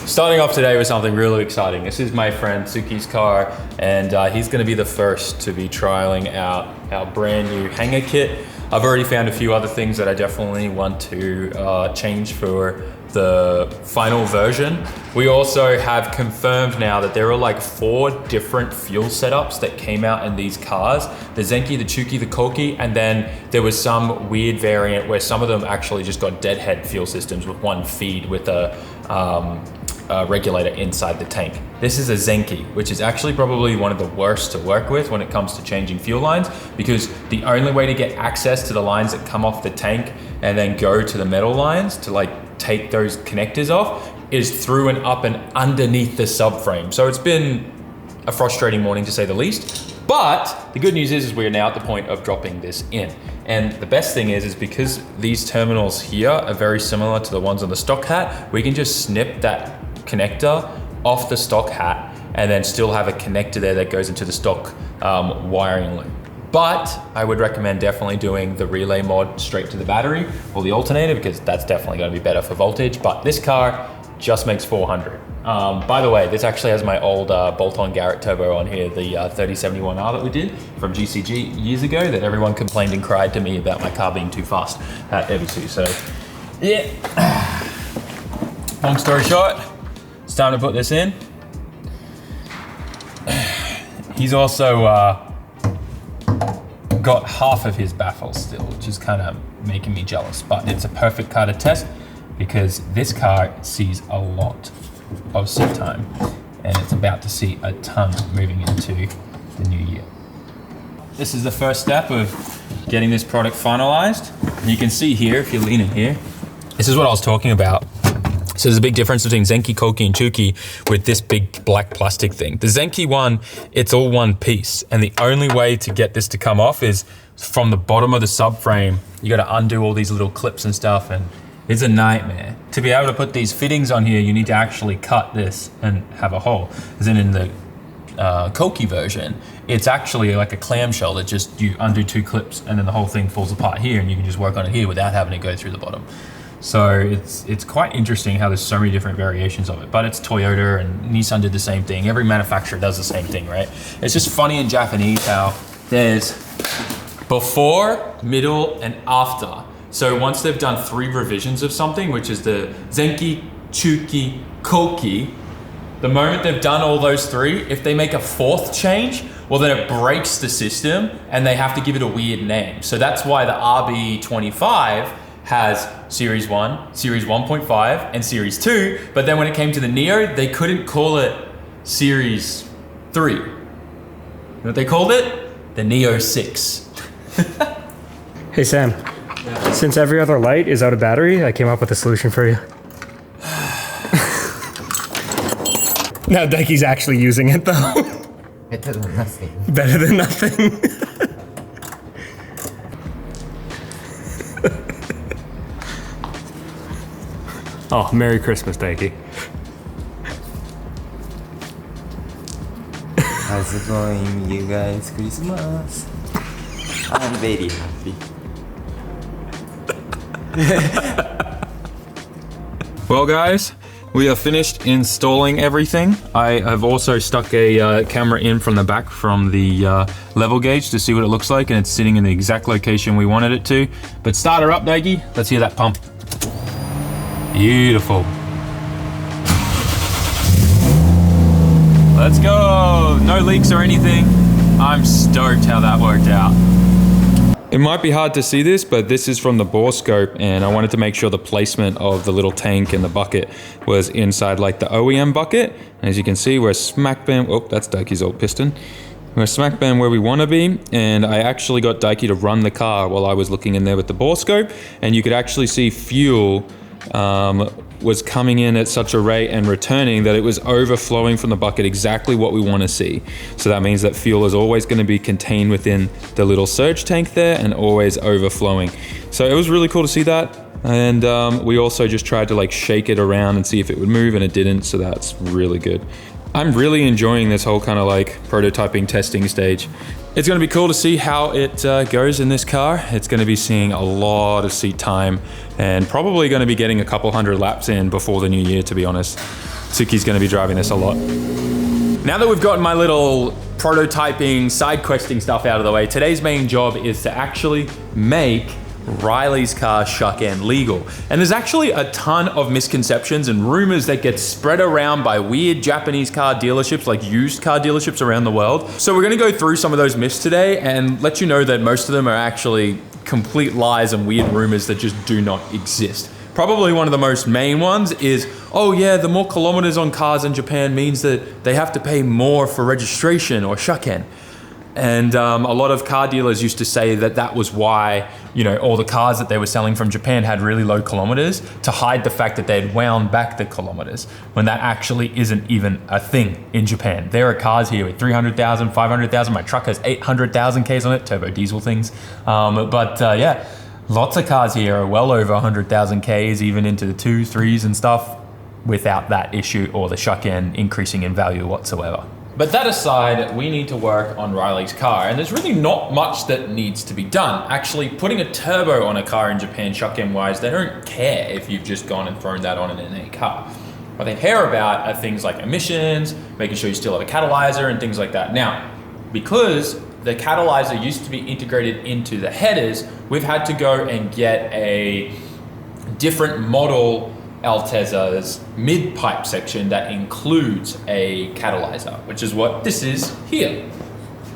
Starting off today with something really exciting. This is my friend Suki's car, and he's gonna be the first to be trialing out our brand new hanger kit. I've already found a few other things that I definitely want to change for the final version. We also have confirmed now that there are like 4 different fuel setups that came out in these cars. The Zenki, the Chuki, the Koki, and then there was some weird variant where some of them actually just got deadhead fuel systems with one feed with a regulator inside the tank. This is a Zenki, which is actually probably one of the worst to work with when it comes to changing fuel lines, because the only way to get access to the lines that come off the tank and then go to the metal lines to like take those connectors off is through and up and underneath the subframe. So it's been a frustrating morning to say the least, but the good news is we are now at the point of dropping this in. And the best thing is because these terminals here are very similar to the ones on the stock hat, we can just snip that connector off the stock hat and then still have a connector there that goes into the stock wiring loop. But I would recommend definitely doing the relay mod straight to the battery or the alternator, because that's definitely going to be better for voltage. But this car just makes 400. By the way, this actually has my old bolt-on Garrett turbo on here, the 3071R that we did from GCG years ago, that everyone complained and cried to me about my car being too fast at EV2. So yeah, long story short, it's time to put this in. He's also got half of his baffles still, which is kind of making me jealous, but it's a perfect car to test because this car sees a lot of seat time and it's about to see a ton moving into the new year. This is the first step of getting this product finalized. And you can see here, if you lean in here, this is what I was talking about. So there's a big difference between Zenki, Koki, and Chuki with this big black plastic thing. The Zenki one, it's all one piece. And the only way to get this to come off is from the bottom of the subframe. You gotta undo all these little clips and stuff, and it's a nightmare. To be able to put these fittings on here, you need to actually cut this and have a hole. As in the Koki version, it's actually like a clamshell that just, you undo 2 clips and then the whole thing falls apart here and you can just work on it here without having to go through the bottom. So it's quite interesting how there's so many different variations of it, but it's Toyota and Nissan did the same thing. Every manufacturer does the same thing, right? It's just funny in Japanese how there's before, middle, and after. So once they've done 3 revisions of something, which is the Zenki, Chuki, Koki, the moment they've done all those 3, if they make a 4th change, well then it breaks the system and they have to give it a weird name. So that's why the RB25 has Series 1, Series 1.5, and Series 2, but then when it came to the Neo, they couldn't call it Series 3. You know what they called it? The Neo 6. Hey Sam, yeah. Since every other light is out of battery, I came up with a solution for you. Now Daiki's actually using it though. Better than nothing. Better than nothing. Oh, Merry Christmas, Daiki. How's it going, you guys? Christmas. I'm very happy. Well guys, we are finished installing everything. I have also stuck a camera in from the back from the level gauge to see what it looks like, and it's sitting in the exact location we wanted it to. But start her up, Daiki. Let's hear that pump. Beautiful. Let's go. No leaks or anything. I'm stoked how that worked out. It might be hard to see this, but this is from the bore scope, and I wanted to make sure the placement of the little tank and the bucket was inside like the OEM bucket. And as you can see, we're smack bam, oh, that's Daiki's old piston. We're smack bam where we want to be, and I actually got Daiki to run the car while I was looking in there with the bore scope, and you could actually see fuel was coming in at such a rate and returning that it was overflowing from the bucket, exactly what we want to see. So that means that fuel is always going to be contained within the little surge tank there and always overflowing. So it was really cool to see that. And we also just tried to like shake it around and see if it would move, and it didn't, so that's really good. I'm really enjoying this whole kind of like prototyping testing stage. It's going to be cool to see how it goes in this car. It's going to be seeing a lot of seat time and probably going to be getting a couple hundred laps in before the new year, to be honest. Suki's going to be driving this a lot. Now that we've gotten my little prototyping, side questing stuff out of the way, today's main job is to actually make Riley's car Shuck-N legal. And there's actually a ton of misconceptions and rumors that get spread around by weird Japanese car dealerships, like used car dealerships around the world. So we're gonna go through some of those myths today and let you know that most of them are actually complete lies and weird rumors that just do not exist. Probably one of the most main ones is, oh yeah, the more kilometers on cars in Japan means that they have to pay more for registration or Shuck-N. And a lot of car dealers used to say that that was why, you know, all the cars that they were selling from Japan had really low kilometers to hide the fact that they'd wound back the kilometers, when that actually isn't even a thing in Japan. There are cars here with 300,000, 500,000. My truck has 800,000 Ks on it, turbo diesel things. Yeah, lots of cars here are well over 100,000 Ks, even into the 2s, 3s and stuff, without that issue or the Shuck-N increasing in value whatsoever. But that aside, we need to work on Riley's car, and there's really not much that needs to be done. Actually, putting a turbo on a car in Japan, Shuck-N wise, they don't care if you've just gone and thrown that on in any car. What they care about are things like emissions, making sure you still have a catalyzer and things like that. Now, because the catalyzer used to be integrated into the headers, we've had to go and get a different model Alteza's mid-pipe section that includes a catalyzer, which is what this is here.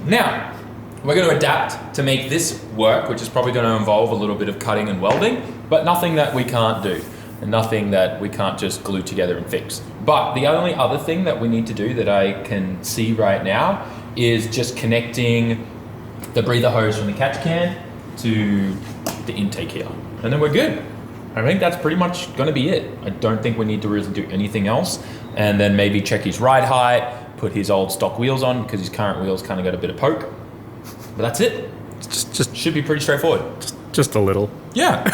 Now, we're going to adapt to make this work, which is probably going to involve a little bit of cutting and welding, but nothing that we can't do, and nothing that we can't just glue together and fix. But the only other thing that we need to do that I can see right now is just connecting the breather hose from the catch can to the intake here, and then we're good. I think that's pretty much gonna be it. I don't think we need to really do anything else. And then maybe check his ride height, put his old stock wheels on because his current wheels kind of got a bit of poke. But that's it. Just should be pretty straightforward. Just a little. Yeah.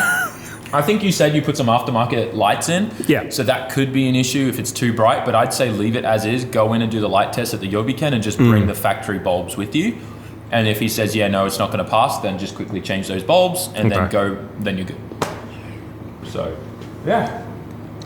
I think you said you put some aftermarket lights in. Yeah. So that could be an issue if it's too bright, but I'd say leave it as is, go in and do the light test at the Yobiken and just bring the factory bulbs with you. And if he says, yeah, no, it's not gonna pass, then just quickly change those bulbs and then then you're good. So, yeah.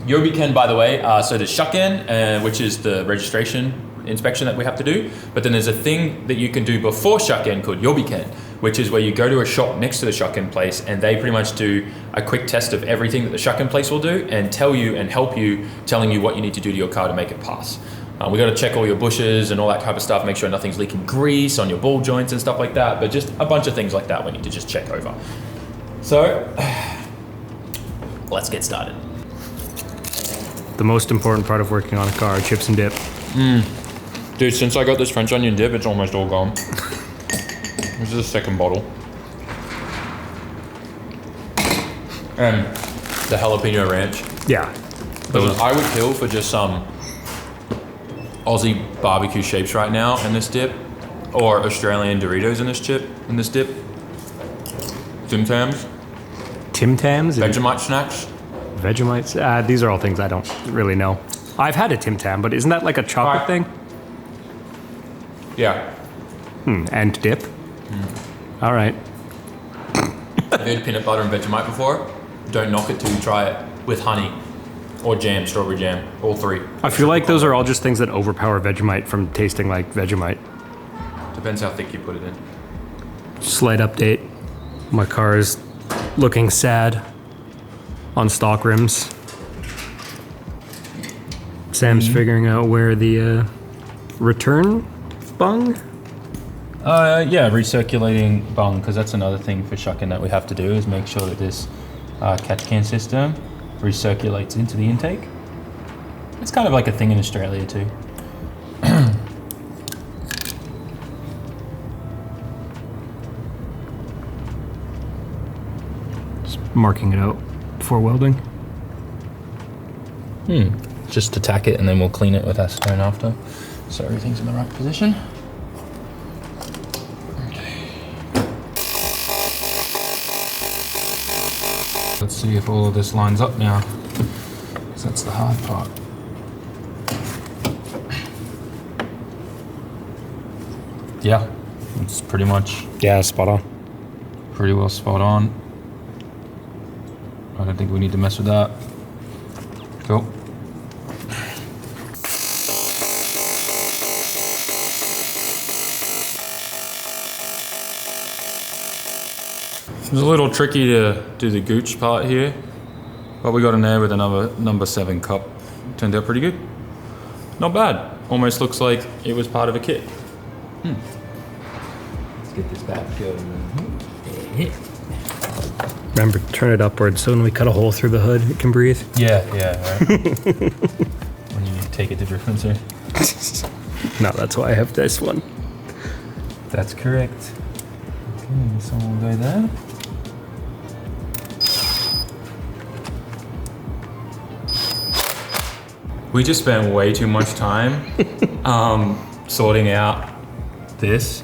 Yobiken, by the way, so there's Shuck-N, which is the registration inspection that we have to do. But then there's a thing that you can do before Shuck-N called Yobiken, which is where you go to a shop next to the Shuck-N place and they pretty much do a quick test of everything that the Shuck-N place will do and tell you and help you, telling you what you need to do to your car to make it pass. We got to check all your bushes and all that type of stuff, make sure nothing's leaking grease on your ball joints and stuff like that. But just a bunch of things like that we need to just check over. So, let's get started. The most important part of working on a car, chips and dip. Dude, since I got this French onion dip, it's almost all gone. This is the second bottle. And the jalapeno ranch. Yeah. I would kill for just some Aussie barbecue shapes right now in this dip, or Australian Doritos in this dip. Tim Tams. Tim Tams? Vegemite snacks. Vegemites? These are all things I don't really know. I've had a Tim Tam, but isn't that like a chocolate thing? Yeah. And dip? All right. Have you had peanut butter and Vegemite before? Don't knock it till you try it with honey or jam, strawberry jam, all three. I feel like those are all just things that overpower Vegemite from tasting like Vegemite. Depends how thick you put it in. Slight update. My car is looking sad on stock rims. Sam's figuring out where the return bung? Yeah, recirculating bung, because that's another thing for Shuck-N that we have to do, is make sure that this catch can system recirculates into the intake. It's kind of like a thing in Australia too. Marking it out before welding. Just to tack it and then we'll clean it with acetone after, so everything's in the right position. Okay. Let's see if all of this lines up now, because that's the hard part. Yeah, it's pretty much Spot on. pretty well spot on. I don't think we need to mess with that. Cool. It was a little tricky to do the gooch part here, but we got in there with another number 7 cup. Turned out pretty good. Not bad. Almost looks like it was part of a kit. Let's get this bad going. Remember, turn it upwards so when we cut a hole through the hood, it can breathe. Yeah, right. When you take it to differencer. No, that's why I have this one. That's correct. Okay, so we'll go there. We just spent way too much time sorting out this,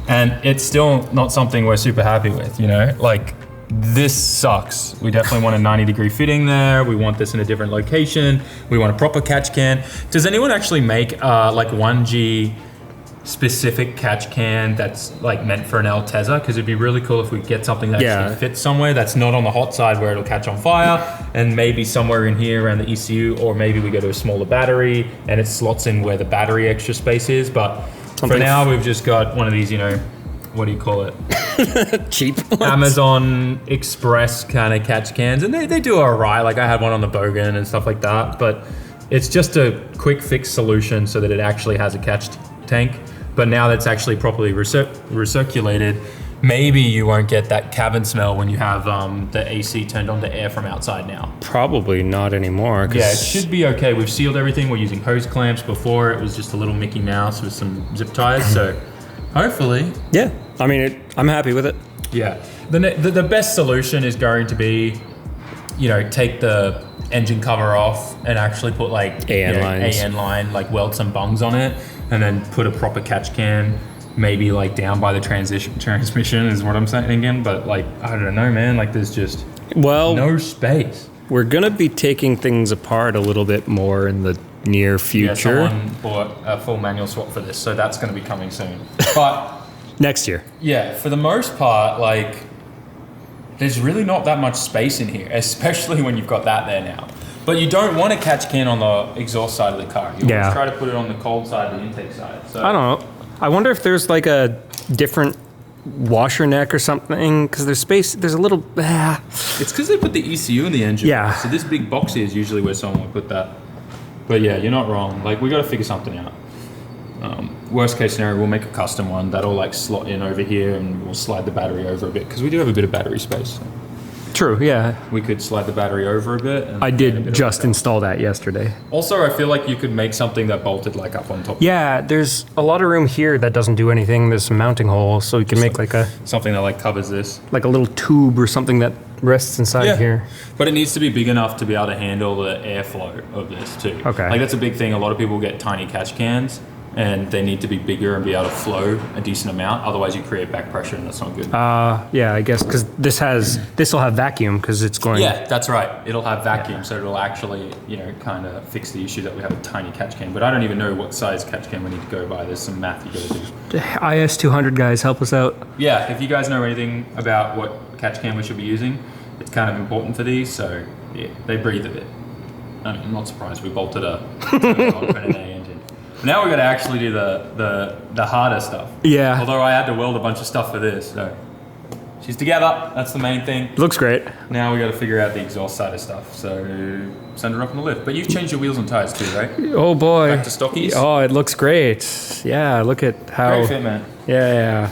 and it's still not something we're super happy with, you know? Like, this sucks. We definitely want a 90-degree fitting there. We want this in a different location. We want a proper catch can. Does anyone actually make like 1G specific catch can that's like meant for an Altezza? Because it'd be really cool if we get something that actually fits somewhere that's not on the hot side where it'll catch on fire, and maybe somewhere in here around the ECU, or maybe we go to a smaller battery and it slots in where the battery extra space is. But for now, we've just got one of these, you know, what do you call it? Cheap ones. Amazon Express kind of catch cans, and they do all right. Like I had one on the Bogan and stuff like that, but it's just a quick fix solution so that it actually has a catch tank. But now that's actually properly recirculated, maybe you won't get that cabin smell when you have the AC turned on to air from outside now. Probably not anymore. Yeah, it should be okay. We've sealed everything. We're using hose clamps. Before it was just a little Mickey Mouse with some zip ties. So hopefully. Yeah, I mean, I'm happy with it. Yeah, the best solution is going to be, you know, take the engine cover off and actually put like AN line, like weld some bungs on it, and then put a proper catch can, maybe like down by the transmission is what I'm saying again. But like, I don't know, man, like there's just no space. We're gonna be taking things apart a little bit more in the near future. Yeah, someone bought a full manual swap for this, so that's gonna be coming soon. But next year. Yeah, for the most part, like, there's really not that much space in here, especially when you've got that there now. But you don't want a catch can on the exhaust side of the car. You want to try to put it on the cold side of the intake side. So I don't know. I wonder if there's like a different washer neck or something, because there's space, there's a little... It's because they put the ECU in the engine. Yeah. So this big box here is usually where someone would put that. But yeah, you're not wrong. Like, we got to figure something out. Worst case scenario, we'll make a custom one that'll like slot in over here, and we'll slide the battery over a bit, because we do have a bit of battery space. So True, yeah. we could slide the battery over a bit. And I did just install that yesterday. Also, I feel like you could make something that bolted like up on top. Yeah, there's a lot of room here that doesn't do anything. There's some mounting holes, so you can make like something that like covers this. like a little tube or something that rests inside here. But it needs to be big enough to be able to handle the airflow of this too. Okay. Like that's a big thing. A lot of people get tiny catch cans, and they need to be bigger and be able to flow a decent amount. Otherwise, you create back pressure, and that's not good. Yeah, I guess because this will have vacuum because it's going. Yeah, that's right. It'll have vacuum, so it'll actually, you know, kind of fix the issue that we have a tiny catch can. But I don't even know what size catch can we need to go by. There's some math you gotta do. IS 200 guys, help us out. Yeah, if you guys know anything about what catch can we should be using, it's kind of important for these. So yeah, they breathe a bit. I mean, I'm not surprised. We bolted a 20A engine. Now we got to actually do the harder stuff. Yeah. Although I had to weld a bunch of stuff for this, so she's together. That's the main thing. Looks great. Now we got to figure out the exhaust side of stuff. So send her up on the lift. But you've changed your wheels and tires too, right? Oh boy. Back to stockies. Oh, it looks great. Yeah, look at how. Great fit, man. Yeah.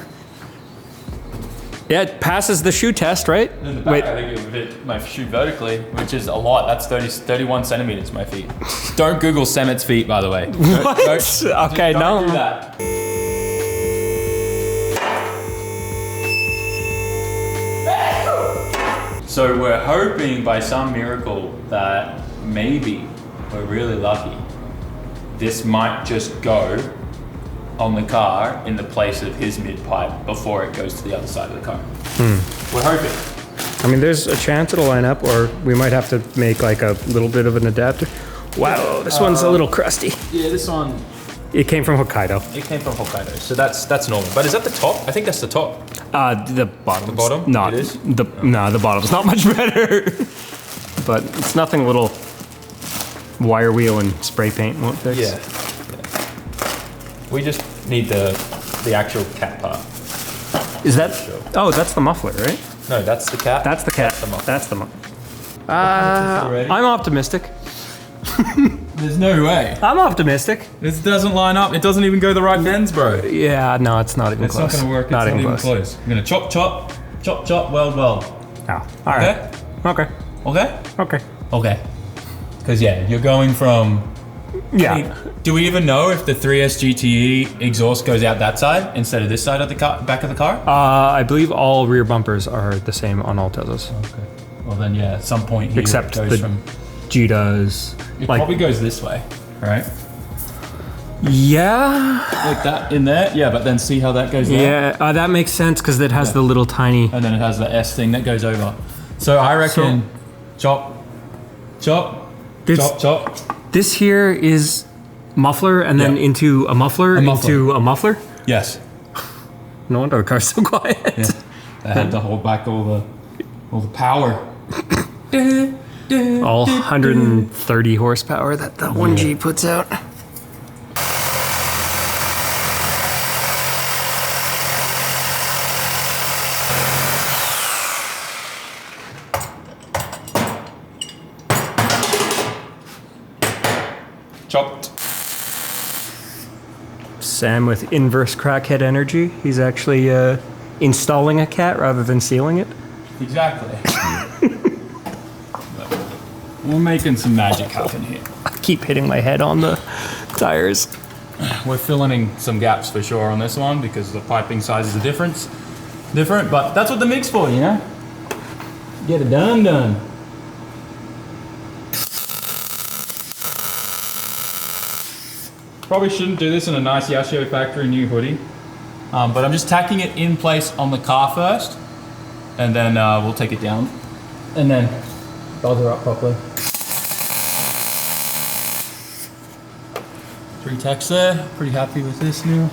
Yeah, it passes the shoe test, right? In the back, I think it would hit my shoe vertically, which is a lot. That's 31 centimeters, my feet. Don't Google Sammit's feet, by the way. What? Okay, don't no. do that. So we're hoping by some miracle that maybe we're really lucky. This might just go on the car in the place of his mid-pipe before it goes to the other side of the car. We're hoping. I mean, there's a chance it'll line up, or we might have to make like a little bit of an adapter. Wow, this one's a little crusty. Yeah, this one, It came from Hokkaido. it came from Hokkaido, so that's normal. But is that the top? I think that's the top. The bottom. The bottom? Not It is? No, the bottom's not much better. But it's nothing little wire wheel and spray paint won't fix. Yeah. We just need the actual cat part. Is that? Oh, that's the muffler, right? No, that's the cat. That's the cat. That's the moth. That's the moth. already? I'm optimistic. There's no way. I'm optimistic. This doesn't line up. It doesn't even go the right bends, bro. Yeah, no, it's not even It's close. not going to work. It's not even close. I'm going to chop, chop, chop, chop, weld, weld. Oh, all right. Okay. Okay? Okay. Okay. Because, yeah, you're going from... Yeah. Do we even know if the 3S GTE exhaust goes out that side instead of this side of the car, back of the car? I believe all rear bumpers are the same on all Teslas. Okay. Well, then, yeah, at some point here Except it goes the from... Jita's. It probably goes this way, right? Yeah. Like that in there? Yeah, but then see how that goes there? Yeah, that makes sense because it has the little tiny... And then it has the S thing that goes over. So I reckon chop, chop, chop, chop. This here is muffler and then into a muffler, into a muffler. Yes. No wonder the car's so quiet. Yeah. They had to hold back all the power. All 130 horsepower that the 1G puts out. Chopped. Sam with inverse crackhead energy. He's actually installing a cat rather than sealing it. Exactly. We're making some magic happen here. I keep hitting my head on the tires. We're filling in some gaps for sure on this one because the piping sizes are different, but that's what the MIG's for, you know? Get it done. Probably shouldn't do this in a nice Yashio factory new hoodie, but I'm just tacking it in place on the car first, and then we'll take it down, and then buzzer up properly. 3 tacks there, pretty happy with this now.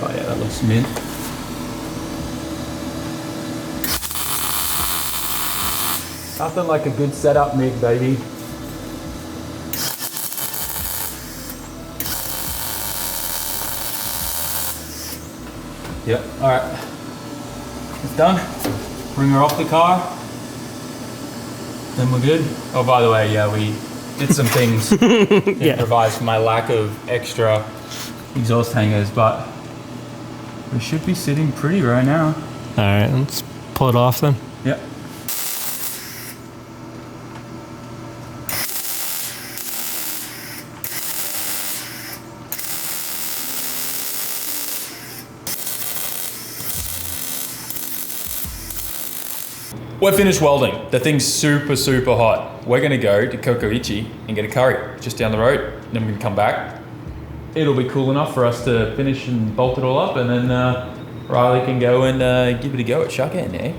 Oh yeah, that looks mint. Nothing like a good setup MIG, baby. Yep, alright. It's done. Bring her off the car. Then we're good. Oh, by the way, yeah, we did some things. Improvised for my lack of extra exhaust hangers, but we should be sitting pretty right now. Alright, let's pull it off then. Yep. We're finished welding. The thing's super, super hot. We're gonna go to Kokoichi and get a curry just down the road. Then we're gonna come back. It'll be cool enough for us to finish and bolt it all up, and then Riley can go and give it a go at Shuckan, eh?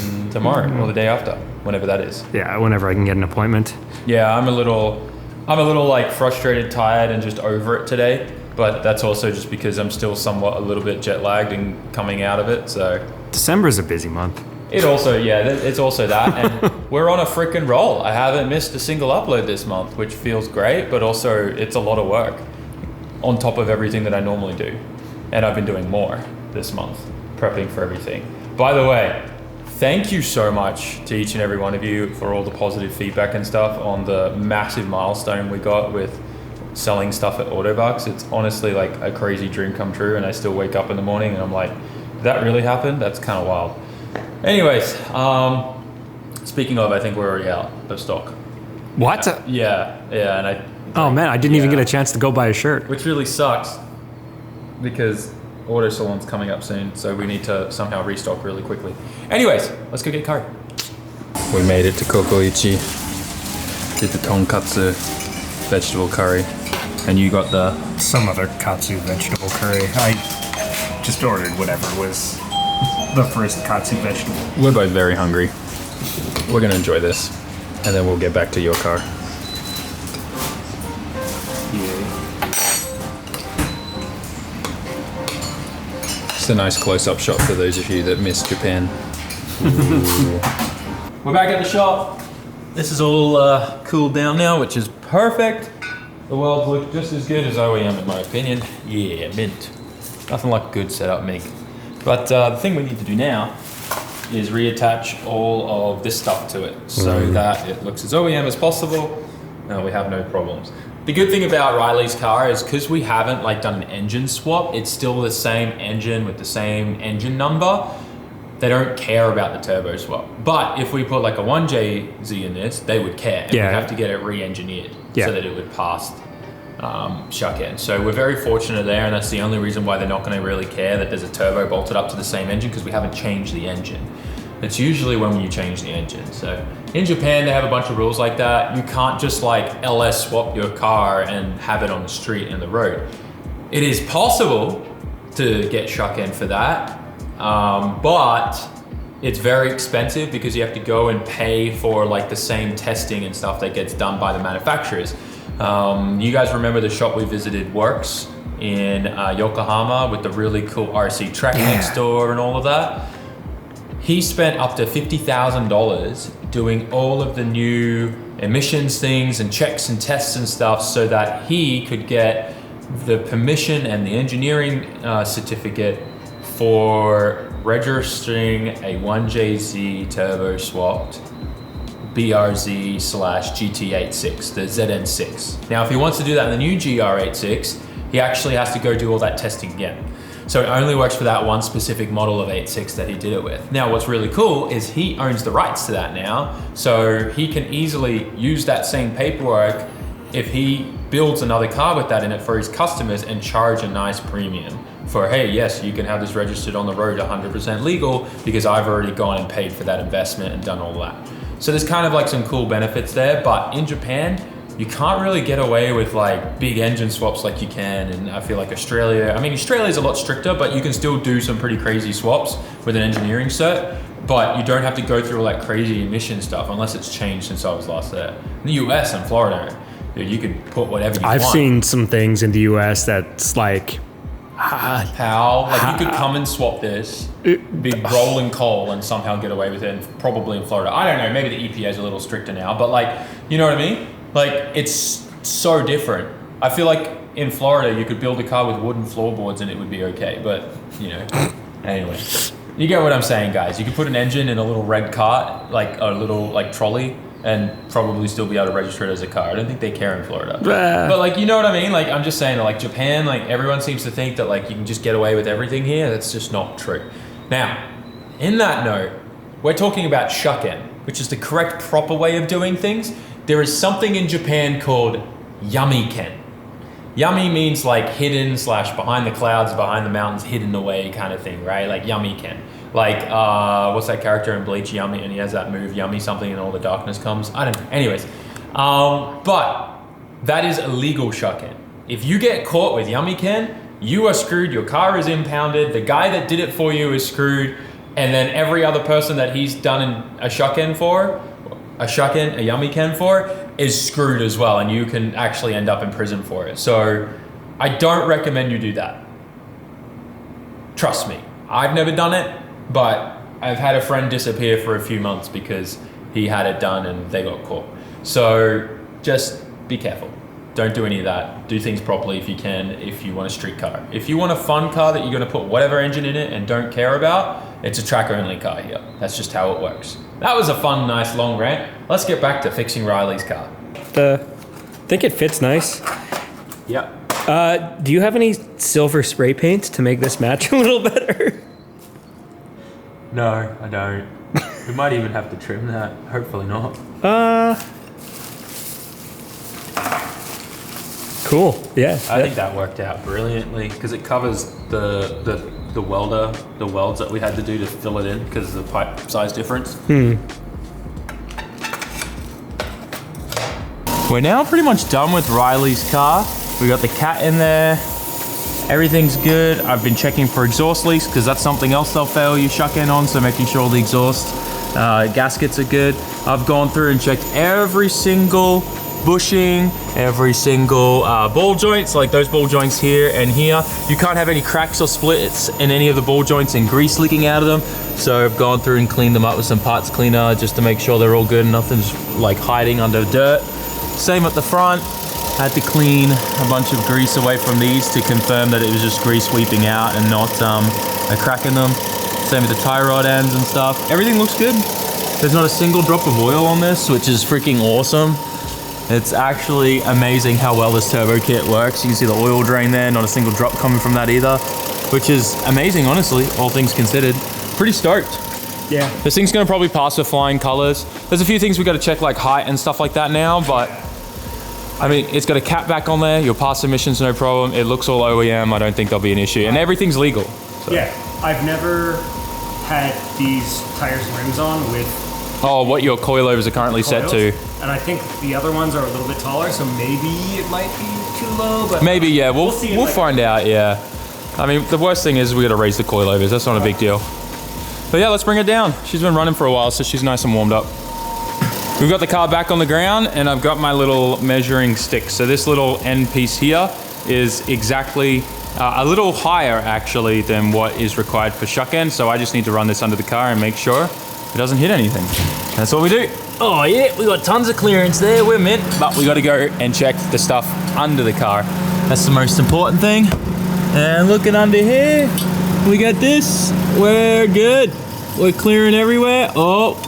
And tomorrow or the day after, whenever that is. Yeah, whenever I can get an appointment. Yeah, I'm a little like frustrated, tired, and just over it today. But that's also just because I'm still somewhat a little bit jet lagged and coming out of it. So December's a busy month. it also, yeah, it's also that. And we're on a freaking roll. I haven't missed a single upload this month, which feels great, but also it's a lot of work on top of everything that I normally do. And I've been doing more this month, prepping for everything. By the way, thank you so much to each and every one of you for all the positive feedback and stuff on the massive milestone we got with selling stuff at Autobucks. It's honestly like a crazy dream come true, and I still wake up in the morning and I'm like, did that really happen? That's kind of wild. Anyways, speaking of, I think we're already out of stock. What? Yeah, and Oh man, I didn't even get a chance to go buy a shirt. which really sucks because Auto Salon's coming up soon, so we need to somehow restock really quickly. Anyways, let's go get curry. We made it to Kokoichi. Did the tonkatsu vegetable curry, and you got the Some other katsu vegetable curry. I just ordered whatever was the first katsu vegetable. We're both very hungry. We're gonna enjoy this, and then we'll get back to your car. Just a nice close-up shot for those of you that missed Japan. We're back at the shop. This is all cooled down now, which is perfect. The welds look just as good as OEM in my opinion. Yeah, mint. Nothing like a good setup, Mig. But the thing we need to do now is reattach all of this stuff to it so that it looks as OEM as possible. No, we have no problems. The good thing about Riley's car is because we haven't like done an engine swap, it's still the same engine with the same engine number. They don't care about the turbo swap. But if we put like a 1JZ in this, they would care. And we'd have to get it re-engineered so that it would pass shuck in. So we're very fortunate there, and that's the only reason why they're not going to really care that there's a turbo bolted up to the same engine, because we haven't changed the engine. It's usually when you change the engine. So in Japan, they have a bunch of rules like that. You can't just like LS swap your car and have it on the street and the road. It is possible to get shuck in for that, but it's very expensive because you have to go and pay for like the same testing and stuff that gets done by the manufacturers. You guys remember the shop we visited, Works, in Yokohama, with the really cool RC track next door and all of that? He spent up to $50,000 doing all of the new emissions things and checks and tests and stuff so that he could get the permission and the engineering certificate for registering a 1JZ turbo swapped BRZ/GT86, the ZN6. Now, if he wants to do that in the new GR86, he actually has to go do all that testing again. So it only works for that one specific model of 86 that he did it with. Now, what's really cool is he owns the rights to that now, so he can easily use that same paperwork if he builds another car with that in it for his customers and charge a nice premium for, hey, yes, you can have this registered on the road 100% legal because I've already gone and paid for that investment and done all that. So there's kind of like some cool benefits there, but in Japan, you can't really get away with like big engine swaps like you can. And I feel like Australia, I mean, Australia's a lot stricter, but you can still do some pretty crazy swaps with an engineering cert, but you don't have to go through all that crazy emission stuff unless it's changed since I was last there. In the US and Florida, you could put whatever you want. I've seen some things in the US that's like, how? Like you could come and swap this big rolling coal and somehow get away with it, and probably in Florida. I don't know, maybe the EPA is a little stricter now, but like, you know what I mean? Like, it's so different. I feel like in Florida, you could build a car with wooden floorboards and it would be okay, but, you know, anyway. You get what I'm saying, guys. You could put an engine in a little red cart, like a little like trolley, and probably still be able to register it as a car. I don't think they care in Florida. But like, you know what I mean? Like, I'm just saying that like Japan, like everyone seems to think that like you can just get away with everything here. That's just not true. Now, in that note, we're talking about shuck-in, which is the correct, proper way of doing things. There is something in Japan called yami-ken. Yami means like hidden / behind the clouds, behind the mountains, hidden away kind of thing, right? Like yami-ken. Like, what's that character in Bleach, Yami, and he has that move, Yami something, and all the darkness comes. I don't know. Anyways, but that is illegal shuck-in. If you get caught with yami-ken, you are screwed. Your car is impounded. The guy that did it for you is screwed. And then every other person that he's done a shuck-in for, a yami-ken for, is screwed as well, and you can actually end up in prison for it. So I don't recommend you do that. Trust me. I've never done it, but I've had a friend disappear for a few months because he had it done and they got caught. So just be careful. Don't do any of that. Do things properly if you can, if you want a street car. If you want a fun car that you're gonna put whatever engine in it and don't care about, it's a track-only car here. That's just how it works. That was a fun, nice, long rant. Let's get back to fixing Riley's car. I think it fits nice. Yep. Do you have any silver spray paint to make this match a little better? No, I don't. We might even have to trim that. Hopefully not. Cool. Yeah. I think that worked out brilliantly because it covers the welds that we had to do to fill it in because of the pipe size difference. We're now pretty much done with Riley's car. We got the cat in there. Everything's good. I've been checking for exhaust leaks because that's something else they'll fail you shuck-in on, so making sure the exhaust gaskets are good. I've gone through and checked every single bushing, every single ball joints, like those ball joints here and here. You can't have any cracks or splits in any of the ball joints and grease leaking out of them. So I've gone through and cleaned them up with some parts cleaner just to make sure they're all good and nothing's like hiding under dirt. Same at the front. Had to clean a bunch of grease away from these to confirm that it was just grease sweeping out and not a crack in them. Same with the tie rod ends and stuff. Everything looks good. There's not a single drop of oil on this, which is freaking awesome. It's actually amazing how well this turbo kit works. You can see the oil drain there, not a single drop coming from that either, which is amazing, honestly, all things considered. Pretty stoked. Yeah. This thing's gonna probably pass for flying colors. There's a few things we gotta check, like height and stuff like that now, but I mean, it's got a cap back on there. You'll pass emissions, no problem. It looks all OEM. I don't think there'll be an issue, and everything's legal. So. Yeah, I've never had these tires and rims on with. Oh, what your coilovers are currently set to. And I think the other ones are a little bit taller, so maybe it might be too low. But maybe, yeah. We'll find out. Yeah. I mean, the worst thing is we got to raise the coilovers. That's not a big deal. But yeah, let's bring it down. She's been running for a while, so she's nice and warmed up. We've got the car back on the ground, and I've got my little measuring stick. So this little end piece here is exactly a little higher actually than what is required for shuck end. So I just need to run this under the car and make sure it doesn't hit anything. That's what we do. Oh yeah, we got tons of clearance there. We're mint, but we got to go and check the stuff under the car. That's the most important thing. And looking under here, we got this. We're good. We're clearing everywhere. Oh.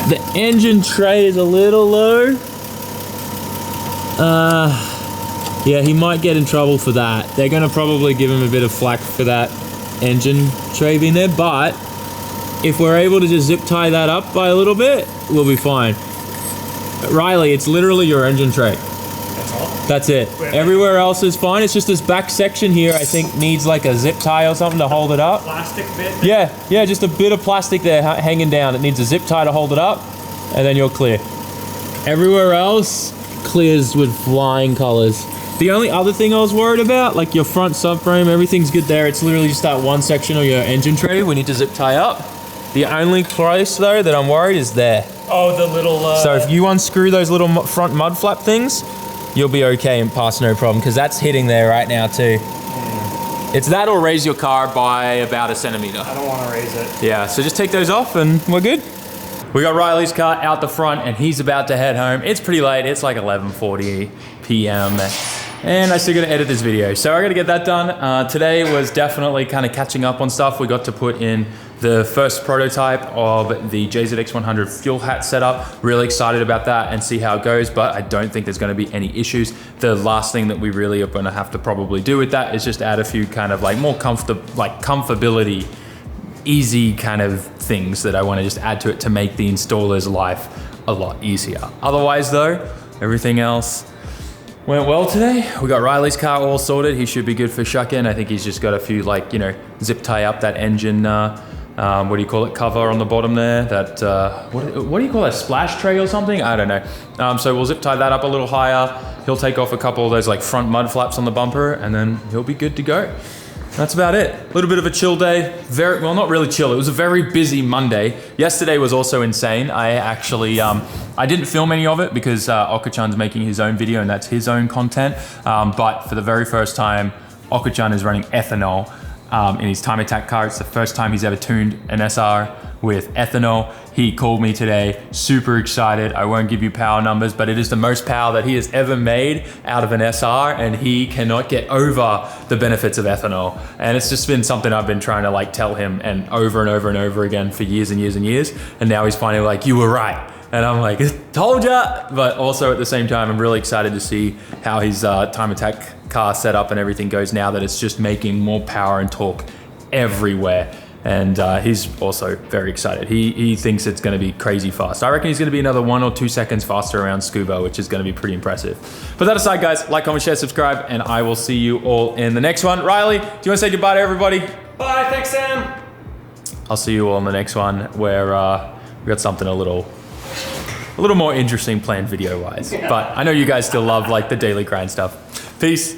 The engine tray is a little low. Yeah, he might get in trouble for that. They're gonna probably give him a bit of flack for that engine tray being there, but if we're able to just zip tie that up by a little bit, we'll be fine. Riley, it's literally your engine tray. That's all? That's it. Everywhere else is fine. It's just this back section here, I think, needs like a zip tie or something to hold it up. Plastic bit? Yeah, just a bit of plastic there hanging down. It needs a zip tie to hold it up, and then you're clear. Everywhere else clears with flying colors. The only other thing I was worried about, like your front subframe, everything's good there. It's literally just that one section of your engine tray we need to zip tie up. The only place though that I'm worried is there. Oh, the little... So if you unscrew those little front mud flap things, you'll be okay and pass no problem, because that's hitting there right now too. It's that or raise your car by about 1 centimeter. I don't want to raise it. Yeah, so just take those off and we're good. We got Riley's car out the front and he's about to head home. It's pretty late, it's like 11:40 p.m. And I still gotta edit this video. So I gotta get that done. Today was definitely kind of catching up on stuff. We got to put in the first prototype of the JZX100 fuel hat setup. Really excited about that and see how it goes, but I don't think there's gonna be any issues. The last thing that we really are gonna have to probably do with that is just add a few kind of like more comfortability, easy kind of things that I wanna just add to it to make the installer's life a lot easier. Otherwise though, everything else went well today. We got Riley's car all sorted. He should be good for shuck-in. I think he's just got a few like, you know, zip tie up that engine, what do you call it, cover on the bottom there. That, what do you call that, splash tray or something? I don't know. So we'll zip tie that up a little higher. He'll take off a couple of those like front mud flaps on the bumper and then he'll be good to go. That's about it. A little bit of a chill day. Well, not really chill. It was a very busy Monday. Yesterday was also insane. I actually, I didn't film any of it because Okachan's making his own video and that's his own content. But for the very first time, Okachan is running ethanol in his time attack car. It's the first time he's ever tuned an SR with ethanol. He called me today, super excited. I won't give you power numbers, but it is the most power that he has ever made out of an SR, and he cannot get over the benefits of ethanol. And it's just been something I've been trying to like tell him and over again for years and years and years. And now he's finally like, you were right. And I'm like, told ya! But also at the same time, I'm really excited to see how his time attack car setup and everything goes now that it's just making more power and torque everywhere. And he's also very excited. He thinks it's gonna be crazy fast. I reckon he's gonna be another 1 or 2 seconds faster around scuba, which is gonna be pretty impressive. But that aside, guys, like, comment, share, subscribe, and I will see you all in the next one. Riley, do you wanna say goodbye to everybody? Bye, thanks, Sam. I'll see you all in the next one where we got something a little more interesting planned video-wise. But I know you guys still love like the daily grind stuff. Peace.